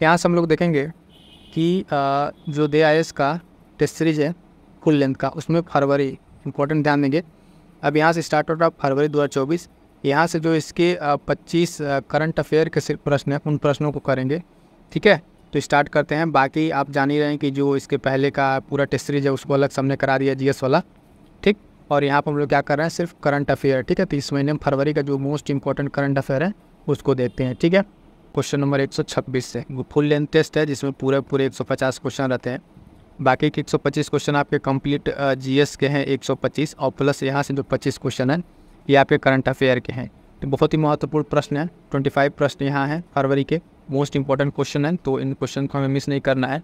यहाँ से हम लोग देखेंगे कि जो DIS का टेस्ट सीरीज है फुल लेंथ का, उसमें फरवरी इंपॉर्टेंट ध्यान देंगे। अब यहाँ से स्टार्ट हो रहा है फरवरी 2024। यहाँ से जो इसके 25 करंट अफेयर के प्रश्न हैं उन प्रश्नों को करेंगे, ठीक है। तो स्टार्ट करते हैं। बाकी आप जान ही रहे हैं कि जो इसके पहले का पूरा टेस्ट सीरीज है उसको अलग सबने करा दिया GS वाला, ठीक। और यहाँ पर हम लोग क्या कर रहे हैं, सिर्फ करंट अफेयर, ठीक है। तो इस महीने में फरवरी का जो मोस्ट इंपॉर्टेंट करंट अफेयर है उसको देखते हैं, ठीक है। क्वेश्चन नंबर 126 से, वो फुल लेंथ टेस्ट है जिसमें पूरे 150 क्वेश्चन रहते हैं। बाकी के 125 क्वेश्चन आपके कंप्लीट GS के हैं 125, और प्लस यहाँ से जो 25 क्वेश्चन हैं ये आपके करंट अफेयर के हैं। तो बहुत ही महत्वपूर्ण प्रश्न है, 25 प्रश्न यहाँ हैं फरवरी के, मोस्ट इंपॉर्टेंट क्वेश्चन हैं। तो इन क्वेश्चन को हमें मिस नहीं करना है,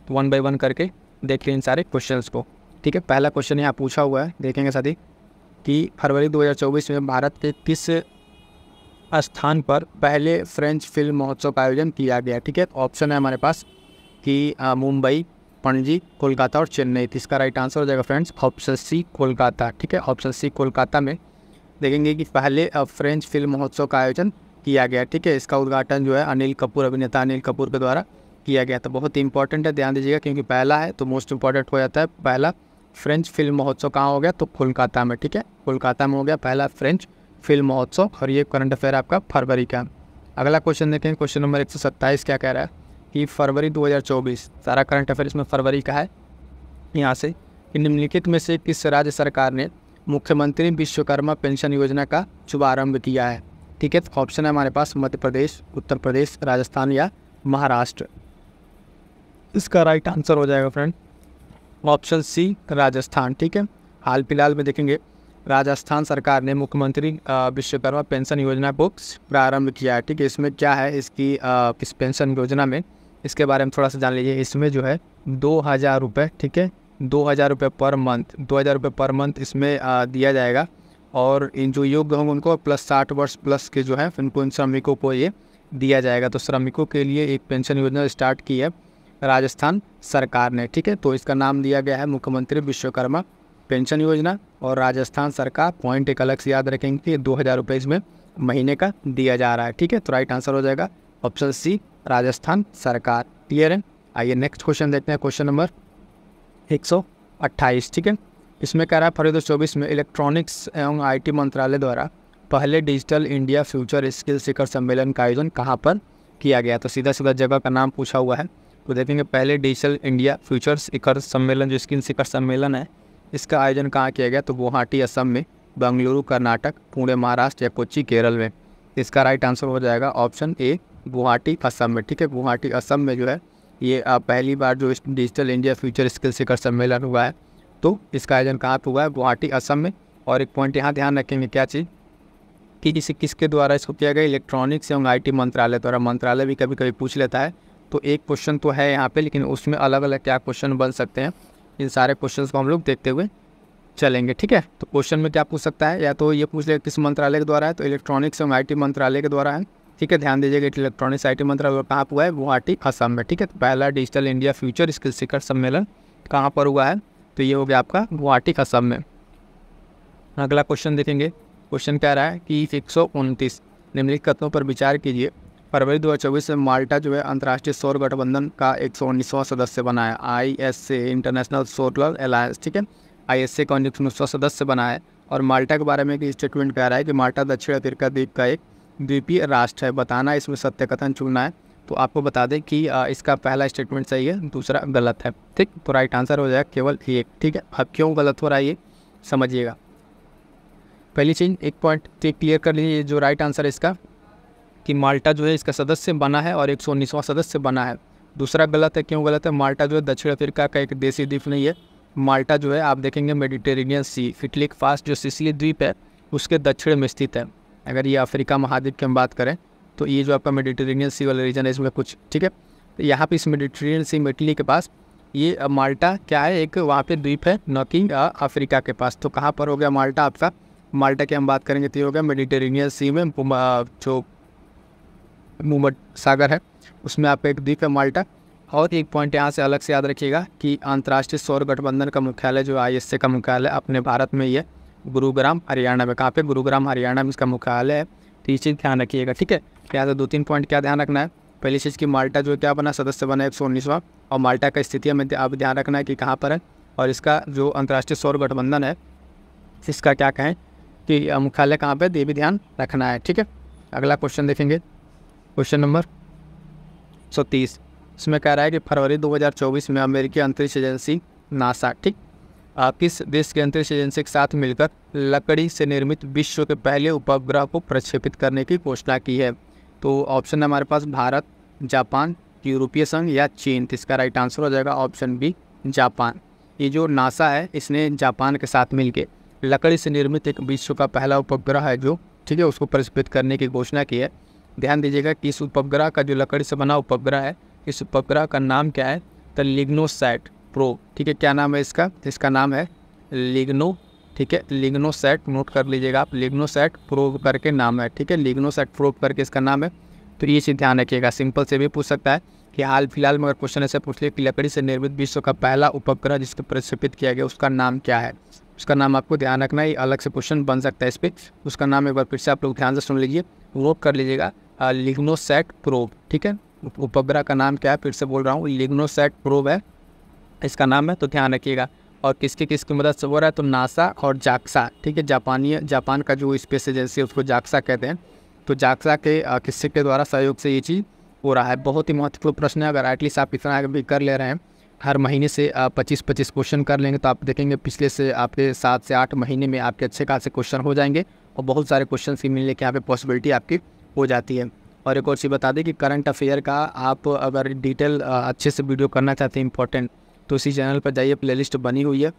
तो 1 बाय 1 करके देख लें इन सारे क्वेश्चंस को, ठीक है। पहला क्वेश्चन यहाँ पूछा हुआ है, देखेंगे साथी कि फरवरी 2024 में भारत के किस स्थान पर पहले फ्रेंच फिल्म महोत्सव का आयोजन किया गया, ठीक है। ऑप्शन है हमारे पास कि मुंबई, पणजी, कोलकाता और चेन्नई। तो इसका राइट आंसर हो जाएगा फ्रेंड्स ऑप्शन सी कोलकाता, ठीक है। ऑप्शन सी कोलकाता में देखेंगे कि पहले फ्रेंच फिल्म महोत्सव का आयोजन किया गया, ठीक है। इसका उद्घाटन जो है अनिल कपूर, अभिनेता अनिल कपूर के द्वारा किया गया। तो बहुत ही इंपॉर्टेंट है, ध्यान दीजिएगा, क्योंकि पहला है तो मोस्ट इंपॉर्टेंट हो जाता है। पहला फ्रेंच फिल्म महोत्सव कहाँ हो गया, तो कोलकाता में, ठीक है। कोलकाता में हो गया पहला फ्रेंच फिल्म महोत्सव, और ये करंट अफेयर आपका फरवरी का। अगला क्वेश्चन देखें, क्वेश्चन नंबर 127 क्या कह रहा है कि फरवरी 2024, सारा करंट अफेयर इसमें फरवरी का है। यहाँ से कि निम्नलिखित में से किस राज्य सरकार ने मुख्यमंत्री विश्वकर्मा पेंशन योजना का शुभारंभ किया है, ठीक है। तो ऑप्शन है हमारे पास मध्य प्रदेश, उत्तर प्रदेश, राजस्थान या महाराष्ट्र। इसका राइट आंसर हो जाएगा फ्रेंड ऑप्शन सी राजस्थान, ठीक है। हाल फिलहाल में देखेंगे राजस्थान सरकार ने मुख्यमंत्री विश्वकर्मा पेंशन योजना को प्रारंभ किया है, ठीक है। इसमें क्या है, इसकी इस पेंशन योजना में, इसके बारे में थोड़ा सा जान लीजिए। इसमें जो है 2000 रुपये, ठीक है, 2000 रुपये पर मंथ, 2000 रुपये पर मंथ इसमें दिया जाएगा। और इन जो योग्य होंगे उनको प्लस 60 वर्ष प्लस के जो है उनको, इन श्रमिकों को ये दिया जाएगा। तो श्रमिकों के लिए एक पेंशन योजना स्टार्ट की है राजस्थान सरकार ने, ठीक है। तो इसका नाम दिया गया है मुख्यमंत्री विश्वकर्मा पेंशन योजना। और राजस्थान सरकार, पॉइंट एक अलग से याद रखेंगे कि 2000 रुपये इसमें महीने का दिया जा रहा है, ठीक है। तो राइट आंसर हो जाएगा ऑप्शन सी राजस्थान सरकार। क्लियर है। आइए नेक्स्ट क्वेश्चन देखते हैं, क्वेश्चन नंबर 128, ठीक है। इसमें कह रहा है फरवरी 2024 में इलेक्ट्रॉनिक्स एवं IT मंत्रालय द्वारा पहले डिजिटल इंडिया फ्यूचर स्किल शिखर सम्मेलन का आयोजन कहाँ पर किया गया। तो सीधा सीधा जगह का नाम पूछा हुआ है। तो देखेंगे पहले डिजिटल इंडिया फ्यूचर शिखर सम्मेलन, जो स्किल शिखर सम्मेलन है, इसका आयोजन कहाँ किया गया। तो गुवाहाटी असम में, बेंगलुरु कर्नाटक, पुणे महाराष्ट्र या कोच्चि केरल में। इसका राइट आंसर हो जाएगा ऑप्शन ए गुवाहाटी असम में, ठीक है। गुवाहाटी असम में जो है ये पहली बार जो डिजिटल इंडिया फ्यूचर स्किल शिखर सम्मेलन हुआ है, तो इसका आयोजन कहाँ पर हुआ है, गुवाहाटी असम में। और एक पॉइंट यहाँ ध्यान रखेंगे, क्या चीज़ कि इसे किसके द्वारा इसको किया गया, इलेक्ट्रॉनिक्स एवं IT मंत्रालय द्वारा। मंत्रालय भी कभी कभी पूछ लेता है, तो एक क्वेश्चन तो है यहाँ पे, लेकिन उसमें अलग अलग क्या क्वेश्चन बन सकते हैं, इन सारे क्वेश्चंस को हम लोग देखते हुए चलेंगे, ठीक है। तो क्वेश्चन में क्या पूछ सकता है, या तो ये पूछ ले किस मंत्रालय के द्वारा है, तो इलेक्ट्रॉनिक्स एवं IT मंत्रालय के द्वारा है, ठीक है। ध्यान दीजिएगा इलेक्ट्रॉनिक्स IT मंत्रालय कहाँ हुआ है, गुवाहाटी असम में, ठीक है। तो पहला डिजिटल इंडिया फ्यूचर स्किल शिखर सम्मेलन कहाँ पर हुआ है, तो ये हो गया आपका गुवाहाटी असम में। अगला क्वेश्चन देखेंगे, क्वेश्चन कह रहा है कि 129 निम्नलिखित कथनों पर विचार कीजिए। फरवरी 2024 में माल्टा जो है अंतर्राष्ट्रीय सौर गठबंधन का 119वां सदस्य बना है, ISA इंटरनेशनल सोलर अलायंस, ठीक है। ISA का 119वां सदस्य बना है। और माल्टा के बारे में एक स्टेटमेंट कह रहा है कि माल्टा दक्षिण अफ्रीका द्वीप का एक द्वीपीय राष्ट्र है, बताना इसमें सत्य कथन चुनना है। तो आपको बता दें कि इसका पहला स्टेटमेंट सही है, दूसरा गलत है, ठीक। तो राइट आंसर हो जाएगा केवल एक, ठीक है। अब क्यों गलत हो रहा है ये समझिएगा। पहली चीज़ एक पॉइंट क्लियर कर लीजिए, जो राइट आंसर है इसका कि माल्टा जो है इसका सदस्य बना है और 119वां सदस्य बना है। दूसरा गलत है, क्यों गलत है, माल्टा जो है दक्षिण अफ्रीका का एक देशी द्वीप नहीं है। माल्टा जो है आप देखेंगे मेडिटेरेनियन सी, इटली के पास जो सिसिली द्वीप है उसके दक्षिण में स्थित है। अगर ये अफ्रीका महाद्वीप की हम बात करें तो ये जो आपका मेडिटेरेनियन सी वाला रीजन है इसमें कुछ, ठीक है। तो यहाँ पे इस मेडिटेरेनियन सी में इटली के पास ये माल्टा क्या है, एक वहाँ पे द्वीप है, न कि अफ्रीका के पास। तो कहाँ पर हो गया माल्टा आपका, माल्टा की हम बात करेंगे तो ये हो गया मेडिटेरेनियन सी में, जो भूमध्य सागर है उसमें आपका एक द्वीप है माल्टा। और एक पॉइंट यहाँ से अलग से याद रखिएगा कि अंतर्राष्ट्रीय सौर गठबंधन का मुख्यालय जो ISA का मुख्यालय अपने भारत में ही है, गुरुग्राम हरियाणा में। कहाँ पे, गुरुग्राम हरियाणा में इसका मुख्यालय है। तो ये चीज़ ध्यान रखिएगा, ठीक है। यहाँ से 2-3 पॉइंट क्या ध्यान रखना है। पहली चीज़ की माल्टा जो क्या बना, सदस्य बना 119वां, और माल्टा का स्थिति हमें आप ध्यान रखना है कि कहाँ पर है, और इसका जो अंतर्राष्ट्रीय सौर गठबंधन है इसका क्या कहें कि मुख्यालय कहाँ पर, ये भी ध्यान रखना है। ठीक है, अगला क्वेश्चन देखेंगे, क्वेश्चन नंबर 130। इसमें कह रहा है कि फरवरी 2024 में अमेरिकी अंतरिक्ष एजेंसी नासा, ठीक, किस देश की अंतरिक्ष एजेंसी के साथ मिलकर लकड़ी से निर्मित विश्व के पहले उपग्रह को प्रक्षेपित करने की घोषणा की है। तो ऑप्शन है हमारे पास भारत, जापान, यूरोपीय संघ या चीन। तो इसका राइट आंसर हो जाएगा ऑप्शन बी, जापान। ये जो नासा है इसने जापान के साथ मिलकर लकड़ी से निर्मित एक विश्व का पहला उपग्रह है जो, ठीक है, उसको प्रक्षेपित करने की घोषणा की है। ध्यान दीजिएगा कि इस उपग्रह का जो लकड़ी से बना उपग्रह है, इस उपग्रह का नाम क्या है, द लिग्नोसैट प्रोब। ठीक है, क्या नाम है इसका, इसका नाम है लिग्नो, ठीक है, लिग्नोसैट, नोट कर लीजिएगा आप, लिग्नोसैट प्रोब करके नाम है। ठीक है, लिग्नोसैट प्रोब करके इसका नाम है। तो ये चीज़ ध्यान रखिएगा। सिंपल से भी पूछ सकता है कि हाल फिलहाल में अगर क्वेश्चन ऐसे पूछ लिया कि लकड़ी से निर्मित विश्व का पहला उपग्रह जिसको प्रक्षेपित किया गया उसका नाम क्या है, उसका नाम आपको ध्यान रखना है। अलग से क्वेश्चन बन सकता है इस पर, उसका नाम एक बार फिर से आप लोग ध्यान से सुन लीजिए, नोट कर लीजिएगा, लिग्नोसैट प्रोब। ठीक है, उपग्रह का नाम क्या है, फिर से बोल रहा हूँ, लिग्नोसैट प्रोब है इसका नाम है, तो ध्यान रखिएगा। और किसकी मदद से हो रहा है, तो नासा और जाक्सा। ठीक है, जापान का जो स्पेस एजेंसी है उसको जाक्सा कहते हैं। तो जाक्सा के किससे के द्वारा सहयोग से ये चीज़ हो रहा है। बहुत ही महत्वपूर्ण प्रश्न है। अगर एटलीस्ट आप इतना भी कर ले रहे हैं, हर महीने से 25-25 क्वेश्चन कर लेंगे तो आप देखेंगे पिछले से आपके 7 से 8 महीने में आपके अच्छे खासे क्वेश्चन हो जाएंगे और बहुत सारे क्वेश्चन की मिलने के यहाँ पे पॉसिबिलिटी आपकी हो जाती है। और एक और चीज़ बता दें कि करंट अफेयर का आप अगर डिटेल अच्छे से वीडियो करना चाहते हैं इंपॉर्टेंट, तो इसी चैनल पर जाइए, प्लेलिस्ट बनी हुई है,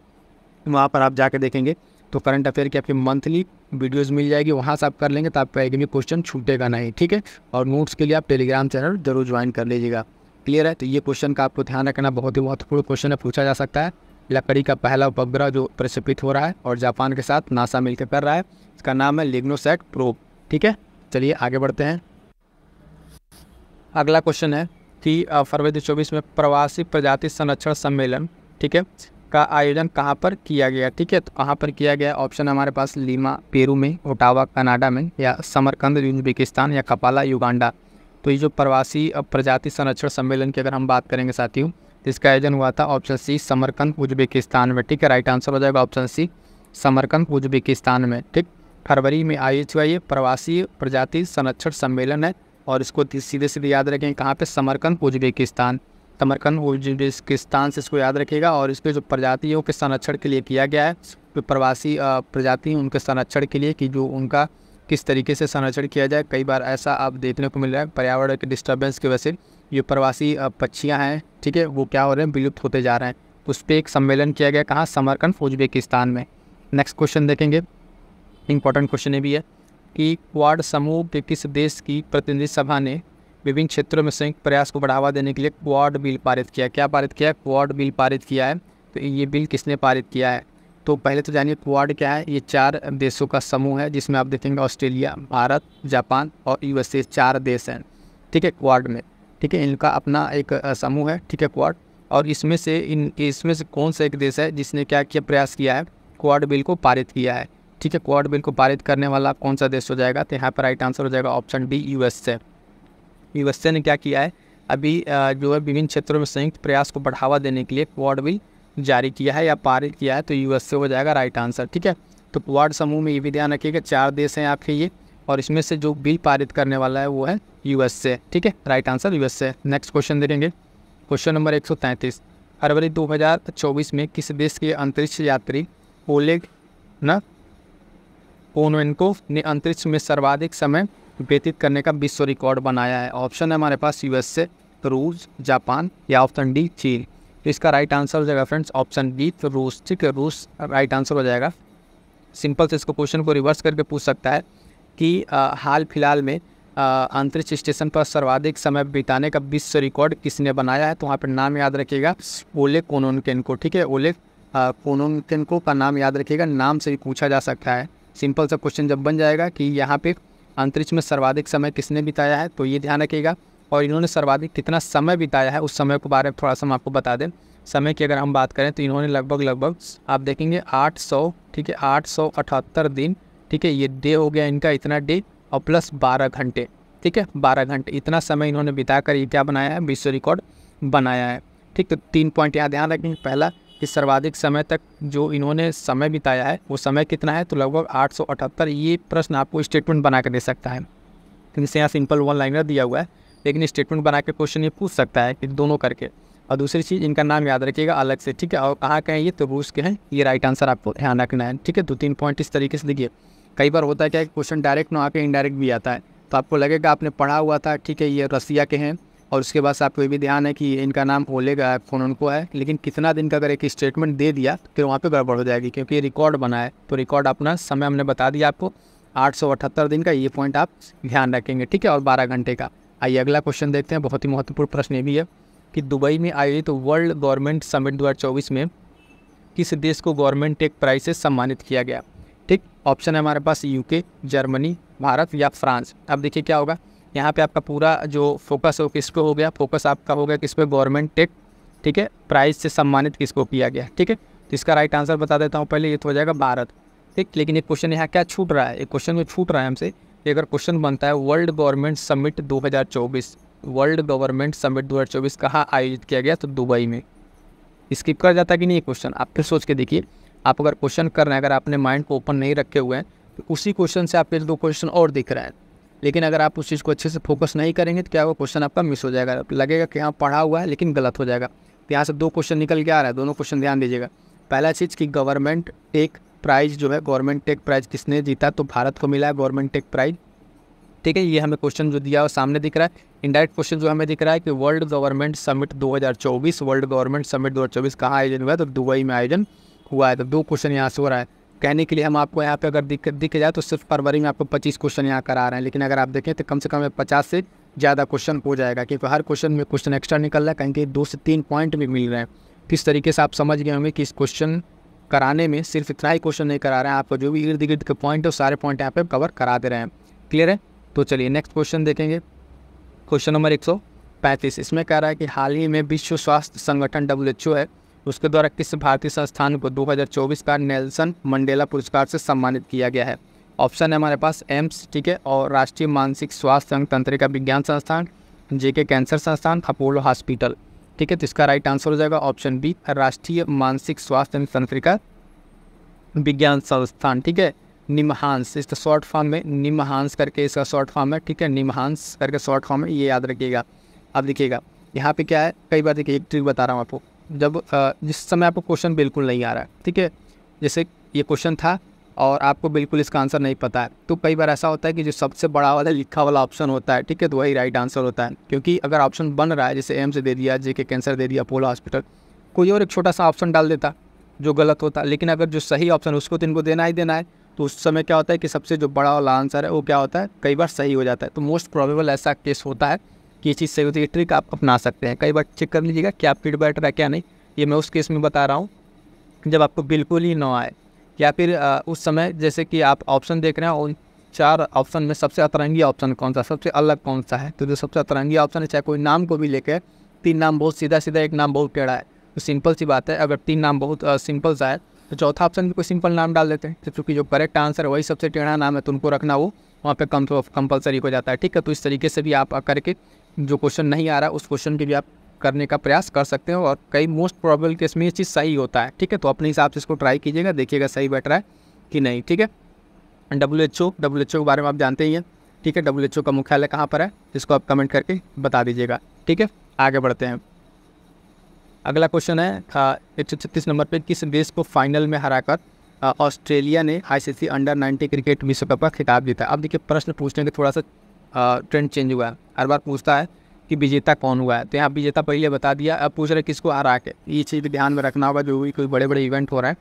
वहाँ पर आप जाके देखेंगे तो करंट अफेयर की आपकी मंथली वीडियोस मिल जाएगी, वहाँ से आप कर लेंगे तो आपका एक भी क्वेश्चन छूटेगा नहीं। ठीक है, और नोट्स के लिए आप टेलीग्राम चैनल जरूर ज्वाइन कर लीजिएगा। क्लियर है, तो ये क्वेश्चन का आपको ध्यान रखना, बहुत ही महत्वपूर्ण क्वेश्चन है, पूछा जा सकता है। लकड़ी का पहला उपग्रह जो प्रक्षेपित हो रहा है और जापान के साथ नासा मिलकर कर रहा है, इसका नाम है लिग्नोसैट प्रोब। ठीक है, चलिए आगे बढ़ते हैं। अगला क्वेश्चन है कि फरवरी 2024 में प्रवासी प्रजाति संरक्षण सम्मेलन, ठीक है, का आयोजन कहाँ पर किया गया। ठीक है, तो कहाँ पर किया गया, ऑप्शन हमारे पास लीमा पेरू में, ओटावा कनाडा में, या समरकंद उज्बेकिस्तान, या कपाला युगांडा। तो ये जो प्रवासी प्रजाति संरक्षण सम्मेलन की अगर हम बात करेंगे साथियों, तो इसका आयोजन हुआ था ऑप्शन सी समरकंद उज्बेकिस्तान में। ठीक है, राइट आंसर हो जाएगा ऑप्शन सी समरकंद उज्बेकिस्तान में। ठीक, फरवरी में आयोजित हुआ ये प्रवासी प्रजाति संरक्षण सम्मेलन है और इसको सीधे सीधे याद रखें कहाँ पे, समरकंद उज्बेकिस्तान। समरकंद उज्बेकिस्तान से इसको याद रखिएगा। और इसके जो प्रजातियों के संरक्षण के लिए किया गया है, जो प्रवासी प्रजाति उनके संरक्षण के लिए कि जो उनका किस तरीके से संरक्षण किया जाए। कई बार ऐसा आप देखने को मिल रहा है पर्यावरण के डिस्टर्बेंस की वजह से ये प्रवासी पक्षियाँ हैं, ठीक है, वो क्या हो रहे हैं, विलुप्त होते जा रहे हैं। उस पर एक सम्मेलन किया गया, कहाँ, समरकंद उज्बेकिस्तान में। नेक्स्ट क्वेश्चन देखेंगे, इंपॉर्टेंट क्वेश्चन ये भी है कि क्वाड समूह के किस देश की प्रतिनिधि सभा ने विभिन्न क्षेत्रों में संयुक्त प्रयास को बढ़ावा देने के लिए क्वाड बिल पारित किया। क्या पारित किया है, क्वाड बिल पारित किया है। तो ये बिल किसने पारित किया है, तो पहले तो जानिए क्वाड क्या है। ये 4 देशों का समूह है जिसमें आप देखेंगे ऑस्ट्रेलिया, भारत, जापान और यूएसए, 4 देश हैं। ठीक है, क्वाड में, ठीक है, इनका अपना एक समूह है। ठीक है, क्वाड, और इसमें से कौन सा एक देश है जिसने क्या किया, प्रयास किया है, क्वाड बिल को पारित किया है। ठीक है, क्वाड बिल को पारित करने वाला कौन सा देश हो जाएगा, तो यहाँ पर राइट आंसर हो जाएगा ऑप्शन डी यूएसए। यूएसए ने क्या किया है, अभी जो है विभिन्न क्षेत्रों में संयुक्त प्रयास को बढ़ावा देने के लिए क्वाड बिल जारी किया है या पारित किया है, तो यूएसए हो जाएगा राइट आंसर। ठीक है, तो क्वाड समूह में ये भी ध्यान रखिएगा 4 देश हैं आपके ये, और इसमें से जो बिल पारित करने वाला है वो है यूएसए। ठीक है, right answer USA. Next question देंगे, क्वेश्चन नंबर 133। फरवरी 2024 में किस देश के अंतरिक्ष यात्री ओलेग कोनोवेंको ने अंतरिक्ष में सर्वाधिक समय व्यतीत करने का विश्व रिकॉर्ड बनाया है। ऑप्शन है हमारे पास यूएसए, रूस, जापान या ऑप्शन डी चीन। तो इसका राइट आंसर हो जाएगा फ्रेंड्स ऑप्शन डी रूस। ठीक है, रूस राइट आंसर हो जाएगा। सिंपल से इसको क्वेश्चन को रिवर्स करके पूछ सकता है कि हाल फिलहाल में अंतरिक्ष स्टेशन पर सर्वाधिक समय बिताने का विश्व रिकॉर्ड किसने बनाया है, तो वहाँ पर नाम याद रखिएगा ओलेग कोनोवेंको। ठीक है, ओलेग कोनोवेंको का नाम याद रखिएगा, नाम से भी पूछा जा सकता है। सिंपल सा क्वेश्चन जब बन जाएगा कि यहाँ पे अंतरिक्ष में सर्वाधिक समय किसने बिताया है, तो ये ध्यान रखिएगा। और इन्होंने सर्वाधिक कितना समय बिताया है उस समय के बारे में थोड़ा सा हम आपको बता दें। समय की अगर हम बात करें तो इन्होंने लगभग आप देखेंगे 800, ठीक है, 878 दिन। ठीक है, ये डे हो गया इनका, इतना डे और प्लस 12 घंटे। ठीक है, 12 घंटे इतना समय इन्होंने बिताकर ये क्या बनाया है, विश्व रिकॉर्ड बनाया है। ठीक, तो 3 पॉइंट यहाँ ध्यान रखेंगे। पहला कि सर्वाधिक समय तक जो इन्होंने समय बिताया है वो समय कितना है, तो लगभग 878। ये प्रश्न आपको स्टेटमेंट बना के दे सकता है, क्योंकि यहाँ सिंपल वन लाइनर दिया हुआ है, लेकिन स्टेटमेंट बना के क्वेश्चन ये पूछ सकता है कि दोनों करके। और दूसरी चीज़, इनका नाम याद रखिएगा अलग से, ठीक है। और कहाँ के हैं ये, तो रूस के हैं। ये राइट आंसर आपको ध्यान रखना है, ठीक है। 2-3 पॉइंट इस तरीके से देखिए। कई बार होता है क्या, क्वेश्चन डायरेक्ट ना आके इनडायरेक्ट भी आता है, तो आपको लगेगा आपने पढ़ा हुआ था, ठीक है, ये रसिया के हैं, और उसके बाद आपको ये भी ध्यान है कि इनका नाम ओलेग फोनोन्को है, लेकिन कितना दिन का अगर एक स्टेटमेंट दे दिया तो फिर वहाँ पे गड़बड़ हो जाएगी, क्योंकि ये रिकॉर्ड बना है। तो रिकॉर्ड अपना समय हमने बता दिया आपको 878 दिन का, ये पॉइंट आप ध्यान रखेंगे, ठीक है। और 12 घंटे का। आइए अगला क्वेश्चन देखते हैं। बहुत ही महत्वपूर्ण प्रश्न ये भी है कि दुबई में आयोजित वर्ल्ड गवर्नमेंट समिट 2024 में किस देश को गवर्नमेंट टेक प्राइज से सम्मानित किया गया। ठीक, ऑप्शन है हमारे पास यूके, जर्मनी, भारत या फ्रांस। अब देखिए क्या होगा, यहाँ पे आपका पूरा जो फोकस है वो किस पे हो गया, फोकस आपका हो गया किस पे, गवर्नमेंट टेक, ठीक है, प्राइज से सम्मानित किसको किया गया। ठीक है, तो इसका राइट आंसर बता देता हूँ पहले, ये तो हो जाएगा भारत। ठीक, लेकिन एक क्वेश्चन यहाँ क्या छूट रहा है, एक क्वेश्चन में छूट रहा है हमसे। अगर क्वेश्चन बनता है world government summit 2024, world government summit 2024 कहाँ आयोजित किया गया, तो दुबई में। स्किप कर जाता कि नहीं क्वेश्चन, आप फिर सोच के देखिए। आप अगर क्वेश्चन कर रहे हैं, अगर आपने माइंड को ओपन नहीं रखे हुए हैं, तो उसी क्वेश्चन से आपके 2 क्वेश्चन और दिख रहे हैं, लेकिन अगर आप उस चीज़ को अच्छे से फोकस नहीं करेंगे तो क्या होगा, क्वेश्चन आपका मिस हो जाएगा, लगेगा कि हाँ पढ़ा हुआ है लेकिन गलत हो जाएगा। तो यहाँ से 2 क्वेश्चन निकल के आ रहा है, दोनों क्वेश्चन ध्यान दीजिएगा। पहला चीज़ कि गवर्नमेंट टेक प्राइज जो है, गवर्नमेंट टेक प्राइज किसने जीता, तो भारत को मिला है गवर्नमेंट टेक प्राइज। ठीक है, ये हमें क्वेश्चन जो दिया है सामने दिख रहा है। इनडायरेक्ट क्वेश्चन जो हमें दिख रहा है कि world government summit 2024, world government summit 2024 कहाँ आयोजन हुआ है, तो दुबई में आयोजन हुआ है। तो 2 क्वेश्चन यहाँ से हो रहा है। कहने के लिए हम आपको यहाँ पे अगर दिख जाए तो सिर्फ फरवरी में आपको 25 क्वेश्चन यहाँ करा रहे हैं, लेकिन अगर आप देखें तो कम से कम 50 से ज़्यादा क्वेश्चन हो जाएगा, क्योंकि हर क्वेश्चन में क्वेश्चन एक्स्ट्रा निकल रहा है, कहीं कहीं 2 से 3 पॉइंट भी मिल रहे हैं। किस तरीके से आप समझ गए होंगे कि इस क्वेश्चन कराने में सिर्फ इतना ही क्वेश्चन नहीं करा रहे हैं, आपको जो भी इर्द गिर्द के पॉइंट है वो सारे पॉइंट यहाँ पे कवर करा दे रहे हैं। क्लियर है, तो चलिए नेक्स्ट क्वेश्चन देखेंगे। क्वेश्चन नंबर 135, इसमें कह रहा है कि हाल ही में विश्व स्वास्थ्य संगठन WHO है, उसके द्वारा किस भारतीय संस्थान को 2024 का नेल्सन मंडेला पुरस्कार से सम्मानित किया गया है। ऑप्शन है हमारे पास एम्स, ठीक है, और राष्ट्रीय मानसिक स्वास्थ्य एवं तंत्रिका विज्ञान संस्थान, JK कैंसर संस्थान, अपोलो हॉस्पिटल। ठीक है, तो इसका राइट आंसर हो जाएगा ऑप्शन बी, राष्ट्रीय मानसिक स्वास्थ्य एवं तंत्रिका विज्ञान संस्थान। ठीक है, निमहांस, इसका शॉर्ट फॉर्म में निमहांस करके इसका शॉर्ट फॉर्म है। ठीक है, निमहांस करके शॉर्ट फॉर्म है, ये याद रखिएगा। अब देखिएगा यहाँ पे क्या है, कई बार देखिए एक ट्रिक बता रहा हूँ आपको, जब जिस समय आपको क्वेश्चन बिल्कुल नहीं आ रहा है, ठीक है, जैसे ये क्वेश्चन था और आपको बिल्कुल इसका आंसर नहीं पता है, तो कई बार ऐसा होता है कि जो सबसे बड़ा वाला लिखा वाला ऑप्शन होता है, ठीक है, तो वही राइट आंसर होता है। क्योंकि अगर ऑप्शन बन रहा है, जैसे एम्स दे दिया, JK कैंसर दे दिया, अपोलो हॉस्पिटल, कोई और एक छोटा सा ऑप्शन डाल देता जो गलत होता, लेकिन अगर जो सही ऑप्शन उसको तो इनको देना ही देना है, तो उस समय क्या होता है कि सबसे जो बड़ा वाला आंसर है वो क्या होता है, कई बार सही हो जाता है। तो मोस्ट प्रोबेबल ऐसा केस होता है कि ये चीज़ सही होती है। ट्रिक आप अपना सकते हैं, कई बार चेक कर लीजिएगा क्या फिट बैठ रहा है क्या नहीं। ये मैं उस केस में बता रहा हूँ जब आपको बिल्कुल ही ना आए, या फिर उस समय जैसे कि आप ऑप्शन देख रहे हैं, उन 4 ऑप्शन में सबसे अतरंगी ऑप्शन कौन सा, सबसे अलग कौन सा है, तो जो सबसे अतरंगी ऑप्शन है, चाहे कोई नाम को भी लेकर 3 नाम बहुत सीधा सीधा, एक नाम बहुत टेढ़ा है, तो सिंपल सी बात है, अगर 3 नाम बहुत सिंपल सा है तो चौथा ऑप्शन में कोई सिंपल नाम डाल देते हैं, तो चूँकि जो करेक्ट आंसर है वही सबसे टेढ़ा नाम है, तो उनको रखना वो वहाँ पे कंपलसरी हो जाता है। ठीक है, तो इस तरीके से भी आप करके जो क्वेश्चन नहीं आ रहा उस क्वेश्चन के भी आप करने का प्रयास कर सकते हो, और कई मोस्ट प्रोबेबल केस में ये चीज़ सही होता है। ठीक है, तो अपने हिसाब से इसको ट्राई कीजिएगा, देखिएगा सही बैठ रहा है कि नहीं। ठीक है, WHO के बारे में आप जानते ही हैं। ठीक है, WHO का मुख्यालय कहाँ पर है, इसको आप कमेंट करके बता दीजिएगा। ठीक है, आगे बढ़ते हैं। अगला क्वेश्चन है 136 नंबर पे, किस देश को फाइनल में हराकर ऑस्ट्रेलिया ने ICC अंडर-19 क्रिकेट विश्व कप का खिताब जीता। अब देखिए प्रश्न पूछने के थोड़ा सा ट्रेंड चेंज हुआ है, हर बार पूछता है कि विजेता कौन हुआ है, तो यहाँ विजेता पहले बता दिया, अब पूछ रहे किसको हरा के। ये चीज़ भी ध्यान में रखना होगा, जो भी कोई बड़े बड़े इवेंट हो रहा है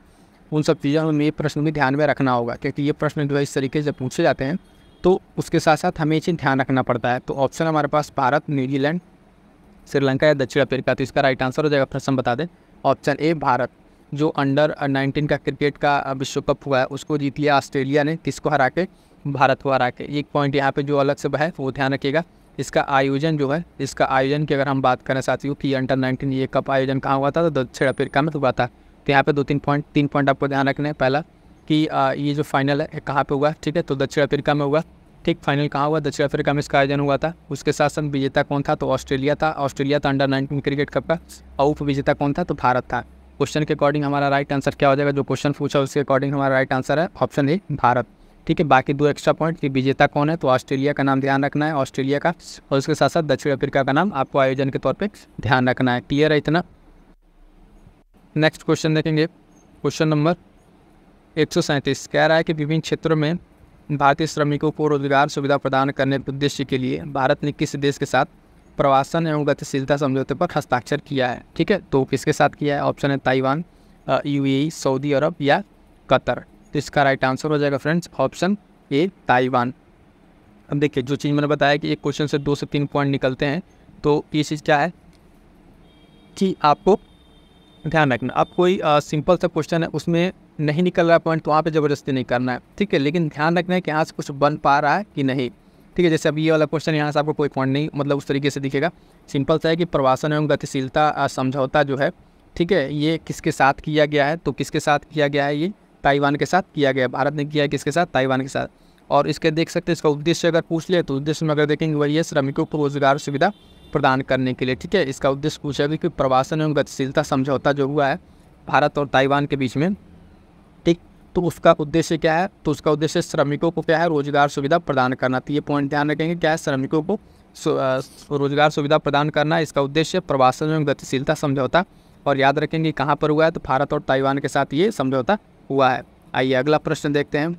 उन सब चीज़ों में ये प्रश्न भी ध्यान में रखना होगा, क्योंकि ये प्रश्न जो है इस तरीके से पूछे जाते हैं, तो उसके साथ साथ हमें ये चीज़ ध्यान रखना पड़ता है। तो ऑप्शन हमारे पास भारत, न्यूजीलैंड, श्रीलंका या दक्षिण अफ्रीका, तो इसका राइट आंसर हो जाएगा, प्रश्न बता दें, ऑप्शन ए भारत। जो अंडर-19 का क्रिकेट का विश्व कप हुआ है उसको जीत लिया ऑस्ट्रेलिया ने, किसको हरा के, भारत को हरा के। एक पॉइंट यहाँ पे जो अलग से है वो ध्यान रखिएगा। इसका आयोजन जो है, इसका आयोजन की अगर हम बात करें साथियों कि अंडर-19 ये कप आयोजन कहाँ हुआ था, तो दक्षिण अफ्रीका में हुआ था। तो यहाँ पे 3 पॉइंट आपको ध्यान रखने हैं। पहला कि ये जो फाइनल है कहाँ पे हुआ, ठीक है, तो दक्षिण अफ्रीका में हुआ। ठीक, फाइनल कहाँ हुआ? दक्षिण अफ्रीका में इसका आयोजन हुआ था। उसके साथ साथ विजेता कौन था? तो ऑस्ट्रेलिया था। ऑस्ट्रेलिया था अंडर 19 क्रिकेट कप का। और उप विजेता कौन था? तो भारत था। क्वेश्चन के अकॉर्डिंग हमारा राइट आंसर क्या हो जाएगा? जो क्वेश्चन पूछा उसके अकॉर्डिंग हमारा राइट आंसर है ऑप्शन ए, भारत। ठीक है, बाकी 2 एक्स्ट्रा पॉइंट कि विजेता कौन है, तो ऑस्ट्रेलिया का नाम ध्यान रखना है, ऑस्ट्रेलिया का, और उसके साथ साथ दक्षिण अफ्रीका का नाम आपको आयोजन के तौर पे ध्यान रखना है। क्लियर है इतना? नेक्स्ट क्वेश्चन देखेंगे, क्वेश्चन नंबर 137 कह रहा है कि विभिन्न क्षेत्रों में भारतीय श्रमिकों को रोजगार सुविधा प्रदान करने के उद्देश्य के लिए भारत ने किस देश के साथ प्रवासन एवं गतिशीलता समझौते पर हस्ताक्षर किया है? ठीक है, तो किसके साथ किया है? ऑप्शन है ताइवान, यूएई, सऊदी अरब या कतर। तो इसका राइट आंसर हो जाएगा फ्रेंड्स ऑप्शन ए, ताइवान। अब देखिए, जो चीज़ मैंने बताया कि एक क्वेश्चन से 2 से 3 पॉइंट निकलते हैं, तो ये चीज़ क्या है कि आपको ध्यान रखना। अब कोई सिंपल सा क्वेश्चन है, उसमें नहीं निकल रहा पॉइंट, तो वहाँ पे ज़बरदस्ती नहीं करना है। ठीक है, लेकिन ध्यान रखना है कि यहाँ से कुछ बन पा रहा है कि नहीं। ठीक है, जैसे अभी ये वाला क्वेश्चन, यहाँ से आपको कोई पॉइंट नहीं, मतलब उस तरीके से दिखेगा। सिंपल सा है कि प्रवासन एवं गतिशीलता समझौता जो है, ठीक है, ये किसके साथ किया गया है? तो किसके साथ किया गया है? ये ताइवान के साथ किया गया है। भारत ने किया है किसके साथ? ताइवान के साथ। और इसके देख सकते हैं, इसका उद्देश्य अगर पूछ ले तो उद्देश्य में अगर देखेंगे वही है श्रमिकों को रोजगार सुविधा प्रदान करने के लिए। ठीक है, इसका उद्देश्य पूछेगा कि प्रवासन एवं गतिशीलता समझौता जो हुआ है भारत और ताइवान के बीच में, ठीक, तो उसका उद्देश्य क्या है? तो उसका उद्देश्य श्रमिकों को क्या है? रोजगार सुविधा प्रदान करना। तो ये पॉइंट ध्यान रखेंगे, क्या है? श्रमिकों को रोजगार सुविधा प्रदान करना, इसका उद्देश्य प्रवासन एवं गतिशीलता समझौता। और याद रखेंगे कहाँ पर हुआ है? तो भारत और ताइवान के साथ ये समझौता हुआ है। आइए अगला प्रश्न देखते हैं,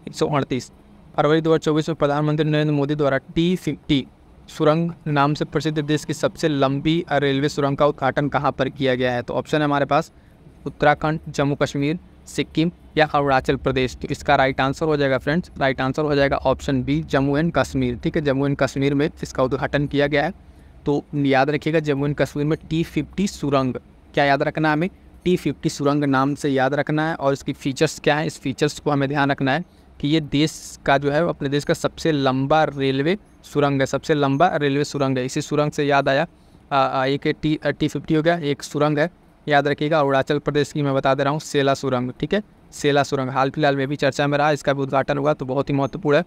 138 फरवरी 2024 में प्रधानमंत्री नरेंद्र मोदी द्वारा T50 सुरंग नाम से प्रसिद्ध देश की सबसे लंबी रेलवे सुरंग का उद्घाटन कहाँ पर किया गया है? तो ऑप्शन है हमारे पास उत्तराखंड, जम्मू कश्मीर, सिक्किम या अरुणाचल प्रदेश। तो इसका राइट आंसर हो जाएगा फ्रेंड्स, राइट आंसर हो जाएगा option B, Jammu and Kashmir. ठीक है, जम्मू एंड कश्मीर में इसका उद्घाटन किया गया है। तो याद रखिएगा, जम्मू एंड कश्मीर में T50 सुरंग, क्या याद रखना है हमें? T50 सुरंग नाम से याद रखना है। और इसकी फीचर्स क्या है? इस फीचर्स को हमें ध्यान रखना है कि ये देश का जो है, अपने देश का सबसे लंबा रेलवे सुरंग है, सबसे लंबा रेलवे सुरंग है। इसी सुरंग से याद आया, एक T50 हो गया, एक सुरंग है याद रखिएगा अरुणाचल प्रदेश की, मैं बता दे रहा हूँ, सेला सुरंग। ठीक है, सेला सुरंग हाल फिलहाल में भी चर्चा में रहा, इसका भी उद्घाटन हुआ, तो बहुत ही महत्वपूर्ण है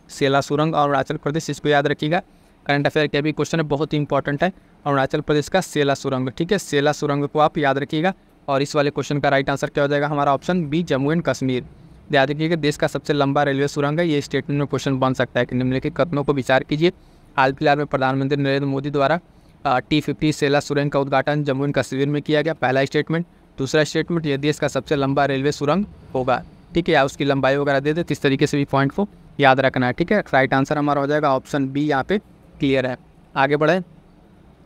सेला सुरंग और अरुणाचल प्रदेश, इसको याद रखिएगा। करंट अफेयर के भी क्वेश्चन है, बहुत ही इंपॉर्टेंट है, अरुणाचल प्रदेश का सेला सुरंग। ठीक है, सेला सुरंग को आप याद रखिएगा। और इस वाले क्वेश्चन का राइट आंसर क्या हो जाएगा? हमारा option B, Jammu and Kashmir. याद रखिएगा, देश का सबसे लंबा रेलवे सुरंग है। ये स्टेटमेंट में क्वेश्चन बन सकता है कि निम्नलिखित कथनों को विचार कीजिए। हाल फिलहाल में प्रधानमंत्री नरेंद्र मोदी द्वारा T50 सेला सुरंग का उद्घाटन जम्मू एंड कश्मीर में किया गया, पहला स्टेटमेंट। दूसरा स्टेटमेंट, ये देश का सबसे लंबा रेलवे सुरंग होगा। ठीक है, या उसकी लंबाई वगैरह दे दे, तो इस तरीके से भी पॉइंट को याद रखना है। ठीक है, राइट आंसर हमारा हो जाएगा ऑप्शन बी, यहाँ पे क्लियर है। आगे बढ़े,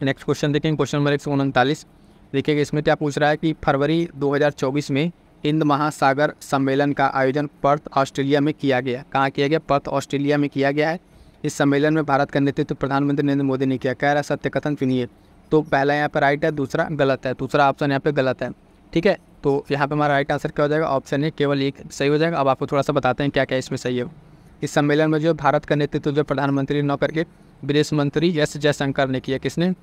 नेक्स्ट क्वेश्चन देखेंगे, क्वेश्चन नंबर 139। देखिएगा इसमें क्या पूछ रहा है कि फरवरी 2024 में हिंद महासागर सम्मेलन का आयोजन पर्थ ऑस्ट्रेलिया में किया गया। कहाँ किया गया? पर्थ ऑस्ट्रेलिया में किया गया है। इस सम्मेलन में भारत का नेतृत्व प्रधानमंत्री नरेंद्र मोदी ने किया। कह रहा है सत्य कथन चुनिए। तो पहला यहाँ पर राइट है, दूसरा गलत है, दूसरा ऑप्शन यहाँ पे गलत है। ठीक है, तो यहाँ पे हमारा राइट आंसर क्या हो जाएगा? ऑप्शन ए, केवल एक सही हो जाएगा। अब आपको थोड़ा सा बताते हैं क्या क्या इसमें सही है। इस सम्मेलन में जो भारत का नेतृत्व जो प्रधानमंत्री न करके विदेश मंत्री एस जयशंकर ने किया। किसने?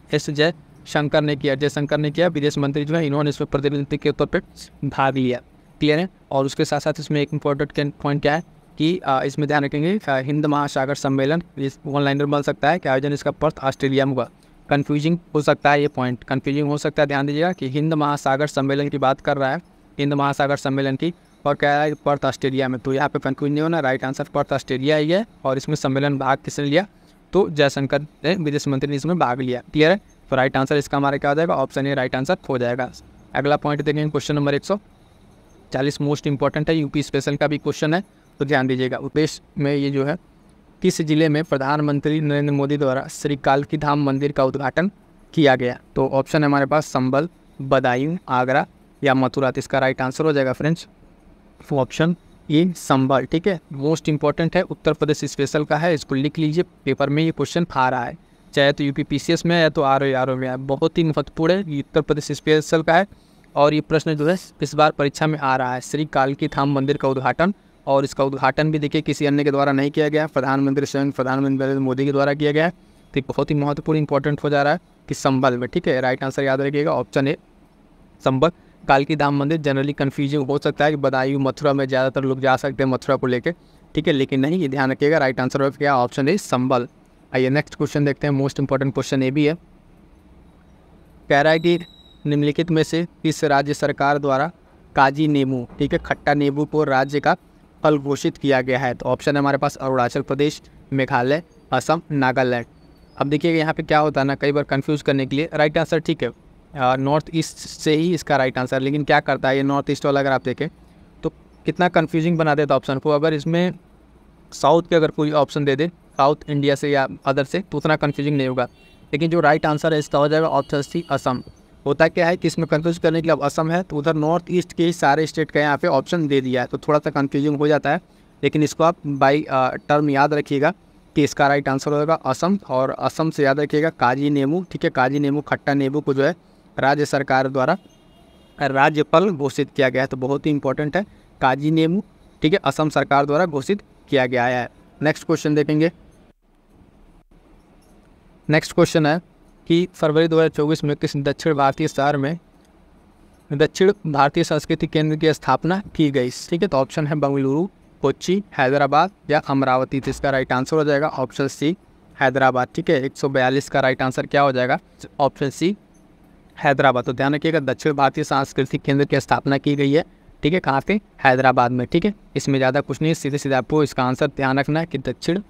एस जयशंकर ने किया, जयशंकर ने किया। विदेश मंत्री जो है इन्होंने इसमें प्रतिनिधि के तौर पर भाग लिया। क्लियर है। और उसके साथ साथ इसमें एक इंपॉर्टेंट पॉइंट क्या है कि इसमें ध्यान रखेंगे हिंद महासागर सम्मेलन, वन लाइनर बन सकता है कि आयोजन इसका पर्थ ऑस्ट्रेलिया में हुआ। कन्फ्यूजिंग हो सकता है, ये पॉइंट कन्फ्यूजिंग हो सकता है, ध्यान दीजिएगा कि हिंद महासागर सम्मेलन की बात कर रहा है, हिंद महासागर सम्मेलन की, और कह रहा है पर्थ ऑस्ट्रेलिया में। तो यहाँ पे कन्फ्यूज नहीं होना, राइट आंसर पर्थ ऑस्ट्रेलिया ही है। और इसमें सम्मेलन भाग किसने लिया? तो जयशंकर ने, विदेश मंत्री ने इसमें भाग लिया। क्लियर है। तो राइट आंसर इसका हमारा क्या हो जाएगा? ऑप्शन ए राइट आंसर हो जाएगा। अगला पॉइंट देखेंगे, क्वेश्चन नंबर 140, मोस्ट इंपॉर्टेंट है, यूपी स्पेशल का भी क्वेश्चन है, तो ध्यान दीजिएगा। उत्तर में ये जो है, किस जिले में प्रधानमंत्री नरेंद्र मोदी द्वारा श्री कालकी धाम मंदिर का उद्घाटन किया गया? तो ऑप्शन है हमारे पास संबल, बदायूं, आगरा या मथुरा। तो इसका राइट आंसर हो जाएगा फ्रेंड्स ऑप्शन ए, संबल। ठीक है, मोस्ट इंपॉर्टेंट है, उत्तर प्रदेश स्पेशल का है, इसको लिख लीजिए, पेपर में ये क्वेश्चन आ रहा है, चाहे तो यूपी PCS में या तो RO में है, बहुत ही महत्वपूर्ण है, ये उत्तर प्रदेश स्पेशल का है। और ये प्रश्न जो है इस बार परीक्षा में आ रहा है, श्री कालकी धाम मंदिर का उद्घाटन। और इसका उद्घाटन भी देखिए किसी अन्य के द्वारा नहीं किया गया, प्रधानमंत्री स्वयं प्रधानमंत्री नरेंद्र मोदी के द्वारा किया गया है। तो बहुत ही महत्वपूर्ण इंपॉर्टेंट हो जा रहा है कि संबल में। ठीक है, राइट आंसर याद रखिएगा ऑप्शन ए, संबल। कालकी धाम मंदिर जनरली कन्फ्यूजिंग हो सकता है कि बदायूं, मथुरा में ज़्यादातर लोग जा सकते हैं मथुरा को लेकर, ठीक है, लेकिन नहीं, ये ध्यान रखिएगा राइट आंसर होगा क्या, ऑप्शन ए संबल। आइए नेक्स्ट क्वेश्चन देखते हैं, मोस्ट इंपॉर्टेंट क्वेश्चन ये भी है। कह रहा है कि निम्नलिखित में से किस राज्य सरकार द्वारा काजी नींबू, ठीक है, खट्टा नींबू को राज्य का फल घोषित किया गया है। तो ऑप्शन है हमारे पास अरुणाचल प्रदेश, मेघालय, असम, नागालैंड। अब देखिएगा यहाँ पे क्या होता है ना, कई बार कंफ्यूज करने के लिए राइट आंसर, ठीक है, नॉर्थ ईस्ट से ही इसका राइट आंसर, लेकिन क्या करता है ये नॉर्थ ईस्ट वाला, अगर आप देखें तो कितना कन्फ्यूजिंग बना देता ऑप्शन को। अगर इसमें साउथ के अगर कोई ऑप्शन दे दे, साउथ इंडिया से या अदर से, तो उतना कन्फ्यूजिंग नहीं होगा। लेकिन जो राइट आंसर है इसका हो जाएगा ऑप्शन सी असम। होता क्या है कि इसमें कंफ्यूज करने के लिए अब असम है तो उधर नॉर्थ ईस्ट के ही सारे स्टेट का यहाँ पे ऑप्शन दे दिया है, तो थोड़ा सा कन्फ्यूजिंग हो जाता है। लेकिन इसको आप बाई टर्म याद रखिएगा कि इसका राइट आंसर होगा असम, और असम से याद रखिएगा काजी नींबू, ठीक है, काजी नींबू खट्टा नींबू को जो है राज्य सरकार द्वारा राज्य फल घोषित किया गया है। तो बहुत ही इंपॉर्टेंट है काजी नींबू, ठीक है, असम सरकार द्वारा घोषित किया गया है। नेक्स्ट क्वेश्चन देखेंगे। नेक्स्ट क्वेश्चन है कि फरवरी 2024 में किस दक्षिण भारतीय शहर में दक्षिण भारतीय संस्कृति केंद्र की स्थापना की गई, ठीक है। तो ऑप्शन है बेंगलुरु, कोच्चि, हैदराबाद या अमरावती। तो इसका राइट आंसर हो जाएगा ऑप्शन सी हैदराबाद, ठीक है। 142 का राइट आंसर क्या हो जाएगा, ऑप्शन सी हैदराबाद। तो ध्यान रखिएगा दक्षिण भारतीय सांस्कृतिक केंद्र की स्थापना की गई है, ठीक है, कहाँ पे, हैदराबाद में, ठीक है। इसमें ज़्यादा कुछ नहीं, सीधे सीधे आपको इसका आंसर ध्यान रखना है कि दक्षिण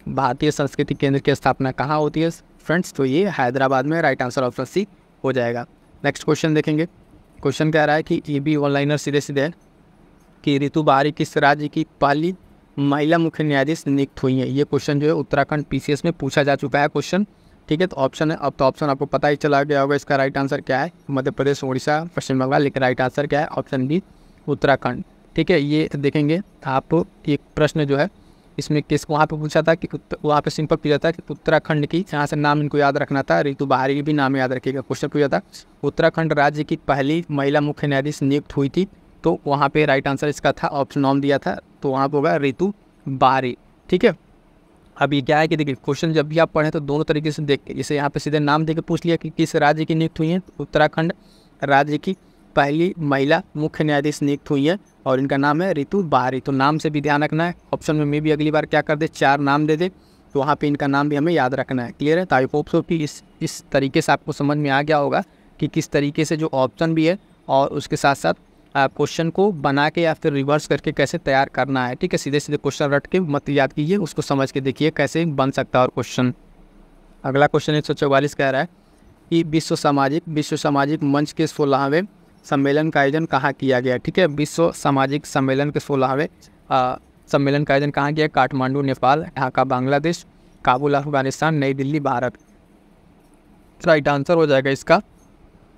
भारतीय सांस्कृतिक केंद्र की स्थापना कहाँ होती है फ्रेंड्स, तो ये हैदराबाद में, राइट आंसर ऑप्शन सी हो जाएगा। नेक्स्ट क्वेश्चन देखेंगे। क्वेश्चन कह रहा है कि ये भी ऑनलाइनर सीधे सीधे है कि ऋतु बारी किस राज्य की पहली महिला मुख्य न्यायाधीश नियुक्त हुई है। ये क्वेश्चन जो है उत्तराखंड PCS में पूछा जा चुका है क्वेश्चन, ठीक है। तो ऑप्शन है, अब तो ऑप्शन आपको पता ही चला गया होगा इसका राइट आंसर क्या है, मध्य प्रदेश, उड़ीसा, पश्चिम बंगाल, लेकिन राइट आंसर क्या है, ऑप्शन बी उत्तराखंड, ठीक है। ये देखेंगे आप, एक प्रश्न जो है इसमें किस वहाँ पे पूछा था कि वहाँ पे सिंपल पूछा था कि उत्तराखंड की, यहाँ से नाम इनको याद रखना था, ऋतु बहारी की भी नाम याद रखिएगा। क्वेश्चन पूछा था उत्तराखंड राज्य की पहली महिला मुख्य न्यायाधीश नियुक्त हुई थी, तो वहाँ पे राइट आंसर इसका था, ऑप्शन नाम दिया था, तो वहाँ पर होगा ऋतु बहारी, ठीक है। अब ये क्या है कि देखिए क्वेश्चन जब भी आप पढ़ें तो दोनों तरीके से देख, जैसे यहाँ पे सीधे नाम देके पूछ लिया कि किस राज्य की नियुक्त हुई है, उत्तराखंड राज्य की पहली महिला मुख्य न्यायाधीश नियुक्त हुई है और इनका नाम है ऋतु बहारी। तो नाम से भी ध्यान रखना है, ऑप्शन में भी अगली बार क्या कर दे, 4 नाम दे दे, तो वहाँ पे इनका नाम भी हमें याद रखना है। क्लियर है। तो आई होप सो कि इस तरीके से आपको समझ में आ गया होगा कि किस तरीके से जो ऑप्शन भी है और उसके साथ साथ क्वेश्चन को बना के या फिर रिवर्स करके कैसे तैयार करना है, ठीक है। सीधे सीधे क्वेश्चन रट के मत याद कीजिए, उसको समझ के देखिए कैसे बन सकता है और क्वेश्चन। अगला क्वेश्चन 144 कह रहा है कि विश्व सामाजिक मंच के 16वें सम्मेलन का आयोजन कहाँ किया गया, ठीक है। विश्व सामाजिक सम्मेलन के 16वें सम्मेलन का आयोजन कहाँ किया, काठमांडू नेपाल, ढाका बांग्लादेश, काबुल अफगानिस्तान, नई दिल्ली भारत। राइट आंसर हो जाएगा इसका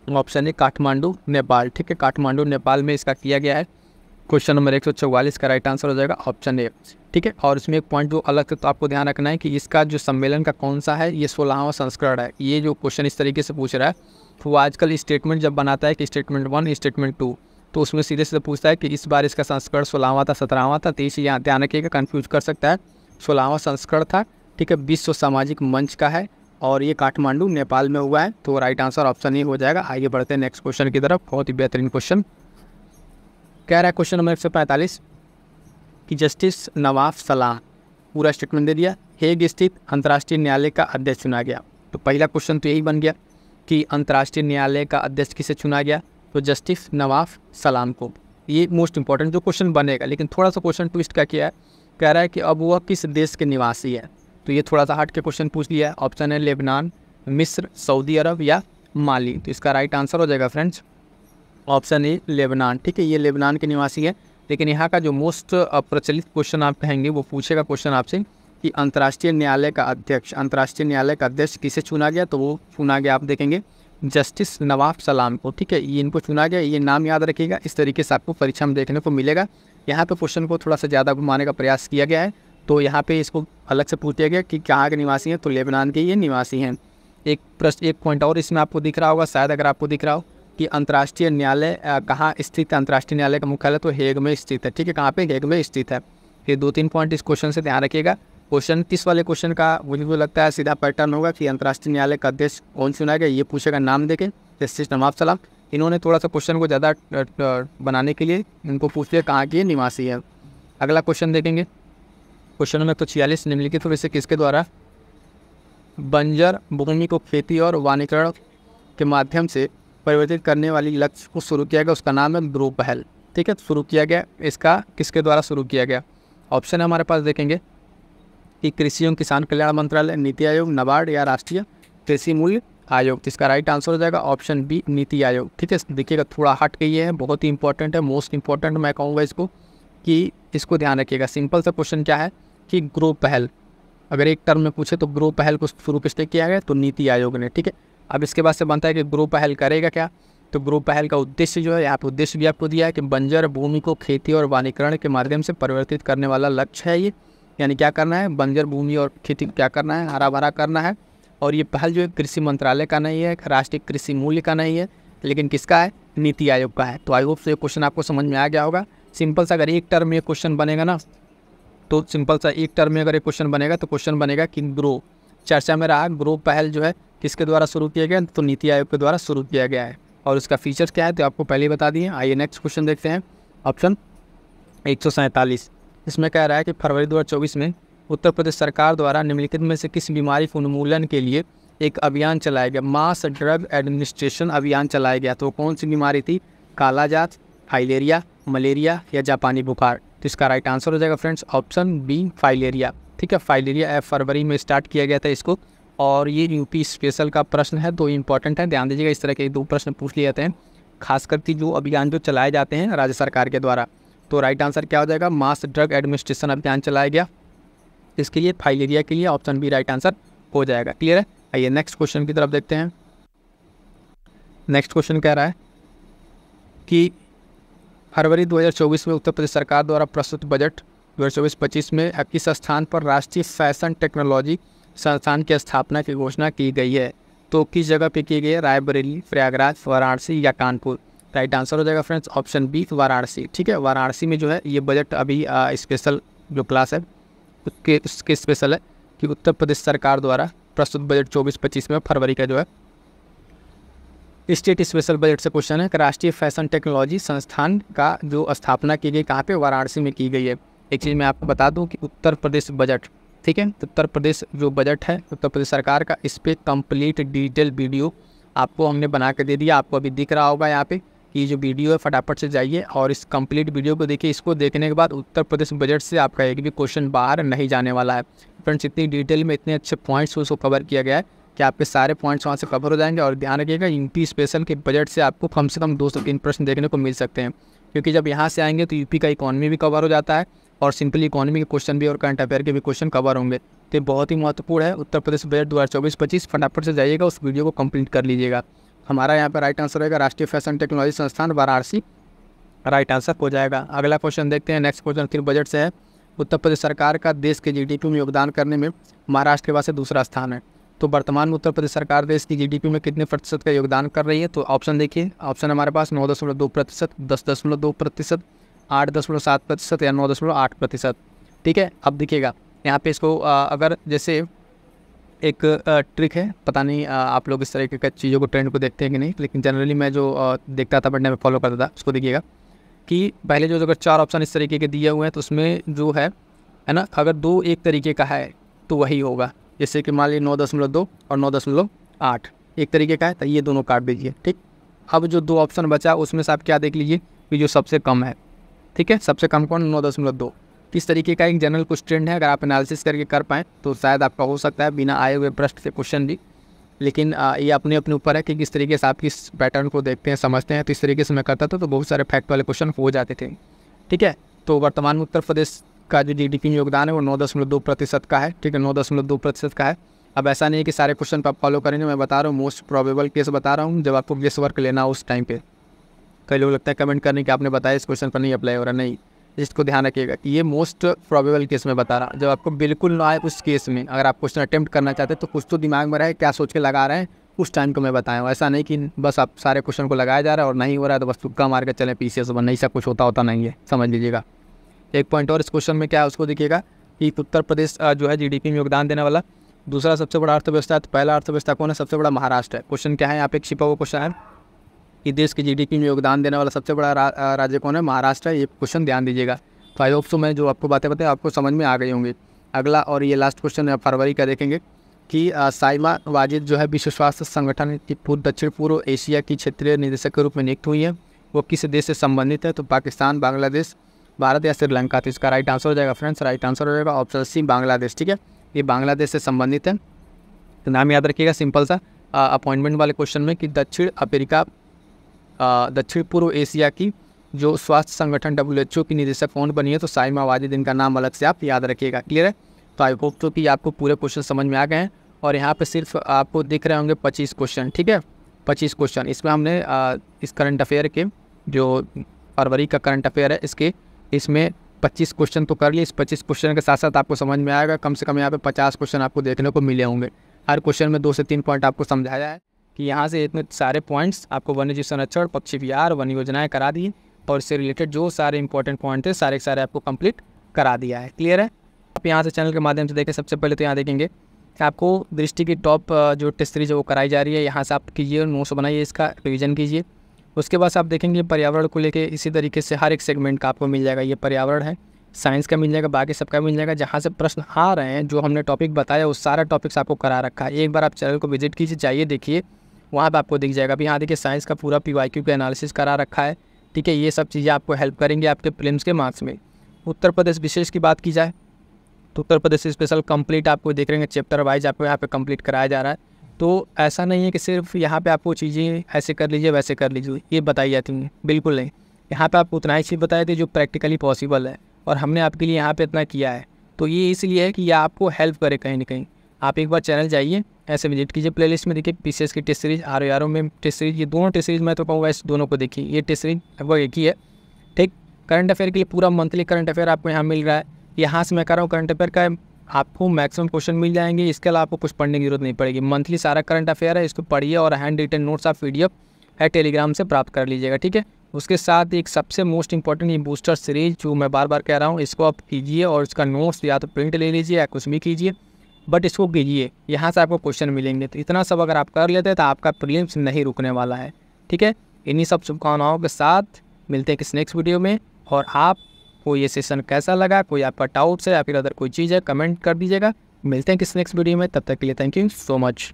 ऑप्शन है काठमांडू नेपाल, ठीक है। काठमांडू नेपाल में इसका किया गया है। क्वेश्चन नंबर 144 का राइट आंसर हो जाएगा ऑप्शन ए, ठीक है। और इसमें एक पॉइंट जो अलग से तो आपको ध्यान रखना है कि इसका जो सम्मेलन का कौन सा है, ये 16वां संस्करण है। ये जो क्वेश्चन इस तरीके से पूछ रहा है वो आजकल स्टेटमेंट जब बनाता है कि स्टेटमेंट 1 स्टेटमेंट 2, तो उसमें सीधे सीधे पूछता है कि इस बार इसका संस्करण 16वां था 17वां था, तो इसे यहाँ ध्यान रखिएगा, कन्फ्यूज कर सकता है। 16वां संस्करण था, ठीक है, विश्व सामाजिक मंच का है और ये काठमांडू नेपाल में हुआ है, तो राइट आंसर ऑप्शन ए हो जाएगा। आइए बढ़ते हैं नेक्स्ट क्वेश्चन की तरफ। बहुत ही बेहतरीन क्वेश्चन कह रहा है क्वेश्चन नंबर 145 कि जस्टिस नवाफ सलाम, पूरा स्टेटमेंट दे दिया, हेग स्थित अंतर्राष्ट्रीय न्यायालय का अध्यक्ष चुना गया। तो पहला क्वेश्चन तो यही बन गया कि अंतर्राष्ट्रीय न्यायालय का अध्यक्ष किसे चुना गया, तो जस्टिस नवाफ सलाम को। ये मोस्ट इंपॉर्टेंट जो क्वेश्चन बनेगा, लेकिन थोड़ा सा क्वेश्चन ट्विस्ट क्या किया है, कह रहा है कि अब वह किस देश के निवासी है। तो ये थोड़ा सा हट के क्वेश्चन पूछ लिया है। ऑप्शन है लेबनान, मिस्र, सऊदी अरब या माली। तो इसका राइट आंसर हो जाएगा फ्रेंड्स ऑप्शन ए लेबनान, ठीक है। ये लेबनान के निवासी है। लेकिन यहाँ का जो मोस्ट प्रचलित क्वेश्चन आप कहेंगे वो पूछेगा क्वेश्चन आपसे कि अंतर्राष्ट्रीय न्यायालय का अध्यक्ष किसे चुना गया, तो वो चुना गया आप देखेंगे जस्टिस नवाफ सलाम को, ठीक है। ये इनको चुना गया, ये नाम याद रखिएगा। इस तरीके से आपको परीक्षा में देखने को मिलेगा। यहाँ पे क्वेश्चन को थोड़ा सा ज़्यादा घुमाने का प्रयास किया गया है, तो यहाँ पे इसको अलग से पूछ दिया गया कि कहाँ के निवासी हैं, तो लेबनान के ये निवासी हैं। एक पॉइंट और इसमें आपको दिख रहा होगा, शायद अगर आपको दिख रहा हो कि अंतर्राष्ट्रीय न्यायालय कहाँ स्थित है। अंतर्राष्ट्रीय न्यायालय का मुख्यालय तो हेग में स्थित है, ठीक है। कहाँ पे, हेग में स्थित है। ये 2-3 पॉइंट इस क्वेश्चन से ध्यान रखिएगा। क्वेश्चन 30 वाले क्वेश्चन का मुझे तो लगता है सीधा पैटर्न होगा कि अंतर्राष्ट्रीय न्यायालय का अध्यक्ष कौन चुना गया, ये पूछेगा नाम देके, जस्टिस नवाफ सलाम। इन्होंने थोड़ा सा क्वेश्चन को ज़्यादा बनाने के लिए इनको पूछ लिया कहाँ के निवासी है। अगला क्वेश्चन देखेंगे। क्वेश्चन नंबर 146 निम्नलिखित में से किसके द्वारा बंजर भूमि को खेती और वनीकरण के माध्यम से परिवर्तित करने वाली लक्ष्य को शुरू किया गया, उसका नाम है ध्रुव पहल। ठीक है, शुरू किया गया, इसका किसके द्वारा शुरू किया गया? ऑप्शन है हमारे पास, देखेंगे कि कृषि एवं किसान कल्याण मंत्रालय, नीति आयोग, नाबार्ड या राष्ट्रीय कृषि मूल्य आयोग। जिसका राइट आंसर हो जाएगा ऑप्शन बी, नीति आयोग। ठीक है, देखिएगा थोड़ा हट के ये है, बहुत ही इंपॉर्टेंट है, मोस्ट इंपॉर्टेंट मैं कहूँगा इसको, कि इसको ध्यान रखिएगा। सिंपल सा क्वेश्चन क्या है कि ग्रो पहल, अगर एक टर्म में पूछे तो ग्रो पहल को शुरू किसने किया गया? तो नीति आयोग ने। ठीक है, अब इसके बाद से बनता है कि ग्रो पहल करेगा क्या? तो ग्रो पहल का उद्देश्य जो है, यहाँ पे उद्देश्य भी आपको दिया है कि बंजर भूमि को खेती और वनीकरण के माध्यम से परिवर्तित करने वाला लक्ष्य है ये। यानी क्या करना है? बंजर भूमि और खेती क्या करना है? हरा भरा करना है। और ये पहल जो है कृषि मंत्रालय का नहीं है, राष्ट्रीय कृषि मूल्य का नहीं है, लेकिन किसका है? नीति आयोग का है। तो आई होप से ये क्वेश्चन आपको समझ में आ गया होगा। सिंपल सा अगर एक टर्म में क्वेश्चन बनेगा ना, तो सिंपल सा एक टर्म में अगर एक क्वेश्चन बनेगा तो क्वेश्चन बनेगा कि ग्रो, चर्चा में रहा ग्रो पहल जो है किसके द्वारा शुरू किया गया? तो नीति आयोग के द्वारा शुरू किया गया है। और उसका फीचर्स क्या है तो आपको पहले ही बता दिए। आइए नेक्स्ट क्वेश्चन देखते हैं, ऑप्शन 147। इसमें कह रहा है कि फरवरी 2024 में उत्तर प्रदेश सरकार द्वारा निम्नलिखित में से किस बीमारी के उन्मूलन के लिए एक अभियान चलाया गया? मास ड्रग एडमिनिस्ट्रेशन अभियान चलाया गया। तो कौन सी बीमारी थी? कालाजात, फाइलेरिया, मलेरिया या जापानी बुखार? तो इसका राइट आंसर हो जाएगा फ्रेंड्स ऑप्शन बी, फाइलेरिया। ठीक है, फाइलेरिया फरवरी में स्टार्ट किया गया था इसको, और ये यूपी स्पेशल का प्रश्न है, तो इंपॉर्टेंट है, ध्यान दीजिएगा। इस तरह के 2 प्रश्न पूछ लिए जाते हैं, खास करके जो अभियान जो चलाए जाते हैं राज्य सरकार के द्वारा। तो राइट आंसर क्या हो जाएगा? मास ड्रग एडमिनिस्ट्रेशन अभियान चलाया गया, इसके लिए फाइलेरिया के लिए ऑप्शन बी राइट आंसर हो जाएगा। क्लियर है? आइए नेक्स्ट क्वेश्चन की तरफ देखते हैं। नेक्स्ट क्वेश्चन कह रहा है कि फरवरी 2024 में उत्तर प्रदेश सरकार द्वारा प्रस्तुत बजट 2024-25 में किस स्थान पर राष्ट्रीय फैशन टेक्नोलॉजी संस्थान की स्थापना की घोषणा की गई है? तो किस जगह पे की गई है? रायबरेली, प्रयागराज, वाराणसी या कानपुर? राइट आंसर हो जाएगा फ्रेंड्स ऑप्शन बी, वाराणसी। ठीक है, वाराणसी में जो है ये बजट अभी स्पेशल जो क्लास है उसके स्पेशल है कि उत्तर प्रदेश सरकार द्वारा प्रस्तुत बजट 24-25 में फरवरी का जो है स्टेट स्पेशल बजट से क्वेश्चन है कि राष्ट्रीय फैशन टेक्नोलॉजी संस्थान का जो स्थापना की गई कहाँ पे? वाराणसी में की गई है। एक चीज़ मैं आपको बता दूं कि उत्तर प्रदेश बजट, ठीक है, उत्तर प्रदेश जो बजट है उत्तर प्रदेश सरकार का, इस पर कंप्लीट डिटेल वीडियो आपको हमने बना के दे दिया। आपको अभी दिख रहा होगा यहाँ पे कि जो वीडियो है, फटाफट से जाइए और इस कंप्लीट वीडियो को देखिए। इसको देखने के बाद उत्तर प्रदेश बजट से आपका एक भी क्वेश्चन बाहर नहीं जाने वाला है फ्रेंड्स। इतनी डिटेल में इतने अच्छे पॉइंट्स उसको कवर किया गया है कि आपके सारे पॉइंट्स वहाँ से कवर हो जाएंगे। और ध्यान रखिएगा यूपी स्पेशल के बजट से आपको कम से कम 2 से 3 प्रश्न देखने को मिल सकते हैं, क्योंकि जब यहाँ से आएंगे तो यूपी का इकॉनमी भी कवर हो जाता है और सिंपली इकॉनमी के क्वेश्चन भी और करंट अफेयर के भी क्वेश्चन कवर होंगे। तो ये बहुत ही महत्वपूर्ण है उत्तर प्रदेश बजट 2024-25। फटाफट से जाइएगा, उस वीडियो को कंप्लीट कर लीजिएगा। हमारा यहाँ पर राइट आंसर रहेगा राष्ट्रीय फैशन टेक्नोलॉजी संस्थान वाराणसी, राइट आंसर हो जाएगा। अगला क्वेश्चन देखते हैं। नेक्स्ट क्वेश्चन फिर बजट से है। उत्तर प्रदेश सरकार का देश के जीडीपी में योगदान करने में महाराष्ट्र के बाद से दूसरा स्थान है। तो वर्तमान में उत्तर प्रदेश सरकार देश की जीडीपी में कितने प्रतिशत का योगदान कर रही है? तो ऑप्शन देखिए, ऑप्शन हमारे पास 9.2%, 10.2%, 8.7% या 9.8%। ठीक है, अब देखिएगा यहाँ पे इसको अगर जैसे एक ट्रिक है, पता नहीं आप लोग इस तरह की चीज़ों को ट्रेंड को देखते हैं कि नहीं, लेकिन जनरली मैं जो देखता था पढ़ने में फॉलो करता था उसको देखिएगा कि पहले जो अगर 4 ऑप्शन इस तरीके के दिए हुए हैं तो उसमें जो है ना, अगर 2 एक तरीके का है तो वही होगा। जैसे कि मान लीजिए 9.2 और 9.8 एक तरीके का है तो ये दोनों काट दीजिए। ठीक, अब जो 2 ऑप्शन बचा उसमें से आप क्या देख लीजिए कि जो सबसे कम है, ठीक है, सबसे कम कौन? 9.2। किस तरीके का एक जनरल कुछ ट्रेंड है, अगर आप एनालिसिस करके कर पाएँ तो शायद आपका हो सकता है बिना आए हुए प्रश्न से क्वेश्चन भी, लेकिन ये अपने अपने ऊपर है कि किस तरीके से आप किस पैटर्न को देखते हैं, समझते हैं। तो इस तरीके से मैं करता था तो बहुत सारे फैक्ट वाले क्वेश्चन हो जाते थे। ठीक है, तो वर्तमान में उत्तर प्रदेश का जो जीडीपी में योगदान है वो 9.2% का है। ठीक है, 9.2% का है। अब ऐसा नहीं है कि सारे क्वेश्चन पर आप फॉलो करेंगे, मैं बता रहा हूँ मोस्ट प्रोबेबल केस बता रहा हूँ, जब आपको गेस वर्क लेना उस टाइम पे। कई लोग लगता है कमेंट करने कि आपने बताया इस क्वेश्चन पर नहीं अप्लाई हो रहा, नहीं, इसको ध्यान रखिएगा कि ये मोस्ट प्रोबेबल केस में बता रहा हूँ। जब आपको बिल्कुल ना आए उस केस में अगर आप क्वेश्चन अटेम्प्ट करना चाहते हैं तो कुछ तो दिमाग में रहे, क्या सोच के लगा रहे हैं उस टाइम को मैं बताया हूँ। ऐसा नहीं कि बस आप सारे क्वेश्चन को लगाया जा रहा है और नहीं हो रहा है तो बस तुक्का मार के चलें पीछे से, नहीं, सब कुछ होता नहीं है, समझ लीजिएगा। एक पॉइंट और इस क्वेश्चन में क्या है उसको देखिएगा कि उत्तर प्रदेश जो है जीडीपी में योगदान देने वाला दूसरा सबसे बड़ा अर्थव्यवस्था है। तो पहला अर्थव्यवस्था कौन है? सबसे बड़ा महाराष्ट्र है। क्वेश्चन क्या है यहाँ पे? एक छिपा हुआ क्वेश्चन है कि देश की जीडीपी में योगदान देने वाला सबसे बड़ा राज्य कौन है? महाराष्ट्र है। ये क्वेश्चन ध्यान दीजिएगा। तो आई होप सो मैं जो आपको बातें बताई आपको समझ में आ गई होंगी। अगला और ये लास्ट क्वेश्चन फरवरी का देखेंगे कि साइमा वाजिद जो है विश्व स्वास्थ्य संगठन की दक्षिण पूर्व एशिया की क्षेत्रीय निदेशक के रूप में नियुक्त हुई है। वो किस देश से संबंधित है? तो पाकिस्तान, बांग्लादेश, भारत या श्रीलंका। तो इसका राइट आंसर हो जाएगा फ्रेंड्स, राइट आंसर हो जाएगा ऑप्शन सी बांग्लादेश। ठीक है, ये बांग्लादेश से संबंधित है। तो नाम याद रखिएगा सिंपल सा अपॉइंटमेंट वाले क्वेश्चन में कि दक्षिण पूर्व एशिया की जो स्वास्थ्य संगठन WHO की निदेशक कौन बनी है? तो साइमा वाजिद, इनका नाम अलग से आप याद रखिएगा। क्लियर है? तो आई होप तो कि आपको पूरे क्वेश्चन समझ में आ गए हैं। और यहाँ पे सिर्फ आपको दिख रहे होंगे 25 क्वेश्चन। ठीक है, 25 क्वेश्चन। इसमें हमने इस करंट अफेयर के जो फरवरी का करंट अफेयर है इसमें 25 क्वेश्चन तो कर लिए। इस 25 क्वेश्चन के साथ साथ आपको समझ में आएगा कम से कम यहाँ पे 50 क्वेश्चन आपको देखने को मिले होंगे। हर क्वेश्चन में 2 से 3 पॉइंट आपको समझाया है कि यहाँ से इतने सारे पॉइंट्स आपको वन्यजीव संरक्षण, पक्षी विहार, वन योजनाएँ करा दी और इससे रिलेटेड जो सारे इंपॉर्टेंट पॉइंट थे सारे के सारे आपको कंप्लीट करा दिया है। क्लियर है? आप यहाँ से चैनल के माध्यम से देखें। सबसे पहले तो यहाँ देखेंगे कि आपको दृष्टि की टॉप जो टेस्ट सीरीज है वो कराई जा रही है। यहाँ से आप कीजिए, नोट्स बनाइए, इसका रिवीजन कीजिए। उसके बाद आप देखेंगे पर्यावरण को लेके इसी तरीके से हर एक सेगमेंट का आपको मिल जाएगा। ये पर्यावरण है, साइंस का मिल जाएगा, बाकी सबका मिल जाएगा। जहाँ से प्रश्न आ रहे हैं जो हमने टॉपिक बताया उस सारा टॉपिक्स आपको करा रखा है। एक बार आप चैनल को विजिट कीजिए, जाइए देखिए, वहाँ पर आपको दिख जाएगा। अभी यहाँ देखिए साइंस का पूरा PYQ का एनालिसिस करा रखा है। ठीक है, ये सब चीज़ें आपको हेल्प करेंगी आपके प्रीलिम्स के मार्क्स में। उत्तर प्रदेश विशेष की बात की जाए तो उत्तर प्रदेश स्पेशल कंप्लीट आपको देख रहे हैं, चैप्टर वाइज आपको यहाँ पे कंप्लीट कराया जा रहा है। तो ऐसा नहीं है कि सिर्फ यहाँ पे आपको चीज़ें ऐसे कर लीजिए वैसे कर लीजिए ये बताई जाती हैं, बिल्कुल नहीं। यहाँ पे आपको उतना ही चीज़ बताई थी जो प्रैक्टिकली पॉसिबल है और हमने आपके लिए यहाँ पे इतना किया है। तो ये इसलिए है कि ये आपको हेल्प करे कहीं ना कहीं। आप एक बार चैनल जाइए, ऐसे विजिट कीजिए, प्लेलिस्ट में देखिए PCS की टेस्ट सीरीज, RO में टेस्ट सीरीज, ये दोनों टेस्ट सीरीज मैं तो कहूँगा इस दोनों को देखिए। ये टेस्ट सीरीज लगभग एक ही है। ठीक, करंट अफेयर के लिए पूरा मंथली करंट अफेयर आपको यहाँ मिल रहा है। यहाँ से मैं कह रहा हूँ करंट अफेयर का आपको मैक्सिमम क्वेश्चन मिल जाएंगे। इसके अलावा आपको कुछ पढ़ने की जरूरत नहीं पड़ेगी। मंथली सारा करंट अफेयर है, इसको पढ़िए और हैंड रिटन नोट्स आप PDF है टेलीग्राम से प्राप्त कर लीजिएगा। ठीक है, उसके साथ एक सबसे मोस्ट इंपॉर्टेंट ये बूस्टर सीरीज जो मैं बार बार कह रहा हूँ, इसको आप कीजिए और इसका नोट्स या तो प्रिंट ले लीजिए या कुछ भी कीजिए, बट इसको कीजिए। यहाँ से आपको क्वेश्चन मिलेंगे। तो इतना सब अगर आप कर लेते हैं तो आपका प्रीलिम्स नहीं रुकने वाला है। ठीक है, इन्हीं सब शुभकामनाओं के साथ मिलते हैं किसी नेक्स्ट वीडियो में। और आपको ये सेशन कैसा लगा, कोई आपका डाउट्स है या फिर अदर कोई चीज़ है, कमेंट कर दीजिएगा। मिलते हैं किसी नेक्स्ट वीडियो में, तब तक के लिए थैंक यू सो मच।